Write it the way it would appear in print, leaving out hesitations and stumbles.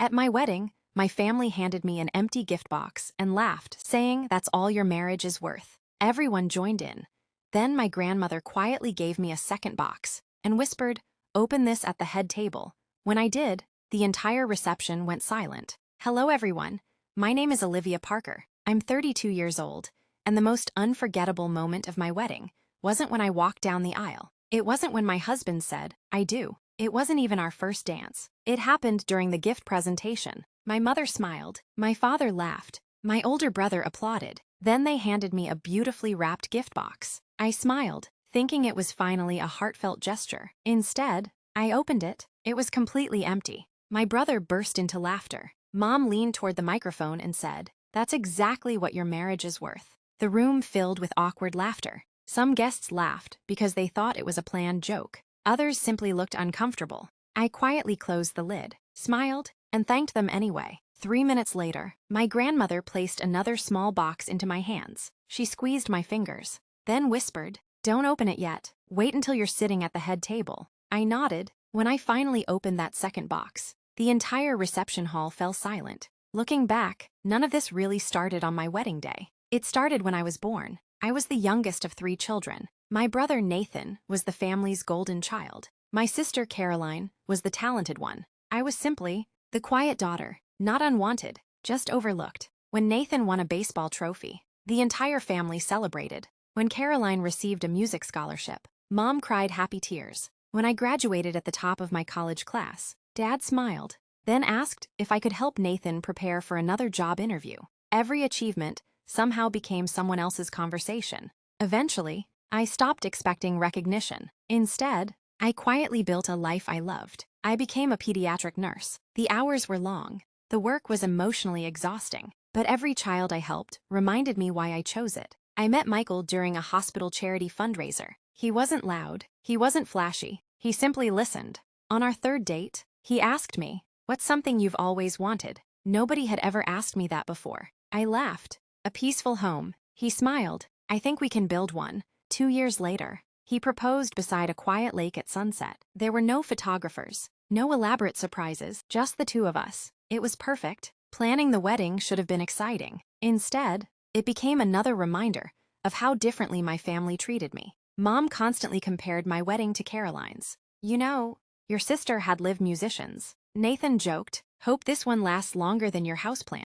At my wedding, my family handed me an empty gift box and laughed, saying, "That's all your marriage is worth." Everyone joined in. Then my grandmother quietly gave me a second box and whispered, "Open this at the head table." When I did, the entire reception went silent. "Hello, everyone. My name is Olivia Parker. I'm 32 years old, and the most unforgettable moment of my wedding wasn't when I walked down the aisle. It wasn't when my husband said, "I do." It wasn't even our first dance. It happened during the gift presentation. My mother smiled, my father laughed, my older brother applauded. Then they handed me a beautifully wrapped gift box. I smiled, thinking it was finally a heartfelt gesture. Instead, I opened it. It was completely empty. My brother burst into laughter. Mom leaned toward the microphone and said, "That's exactly what your marriage is worth." The room filled with awkward laughter. Some guests laughed because they thought it was a planned joke. Others simply looked uncomfortable. I quietly closed the lid, smiled, and thanked them anyway. 3 minutes later, my grandmother placed another small box into my hands. She squeezed my fingers, then whispered, "Don't open it yet. Wait until you're sitting at the head table." I nodded. When I finally opened that second box, the entire reception hall fell silent. Looking back, none of this really started on my wedding day. It started when I was born. I was the youngest of 3 children. My brother Nathan was the family's golden child. My sister Caroline was the talented one. I was simply the quiet daughter, not unwanted, just overlooked. When Nathan won a baseball trophy, the entire family celebrated. When Caroline received a music scholarship, Mom cried happy tears. When I graduated at the top of my college class, Dad smiled, then asked if I could help Nathan prepare for another job interview. Every achievement somehow became someone else's conversation. Eventually, I stopped expecting recognition. Instead, I quietly built a life I loved. I became a pediatric nurse. The hours were long. The work was emotionally exhausting. But every child I helped reminded me why I chose it. I met Michael during a hospital charity fundraiser. He wasn't loud. He wasn't flashy. He simply listened. On our third date, he asked me, "What's something you've always wanted?" Nobody had ever asked me that before. I laughed. "A peaceful home." He smiled. "I think we can build one." 2 years later, he proposed beside a quiet lake at sunset. There were no photographers, no elaborate surprises, just the two of us. It was perfect. Planning the wedding should have been exciting. Instead, it became another reminder of how differently my family treated me. Mom constantly compared my wedding to Caroline's. "You know, your sister had lived musicians." Nathan joked, "Hope this one lasts longer than your houseplant."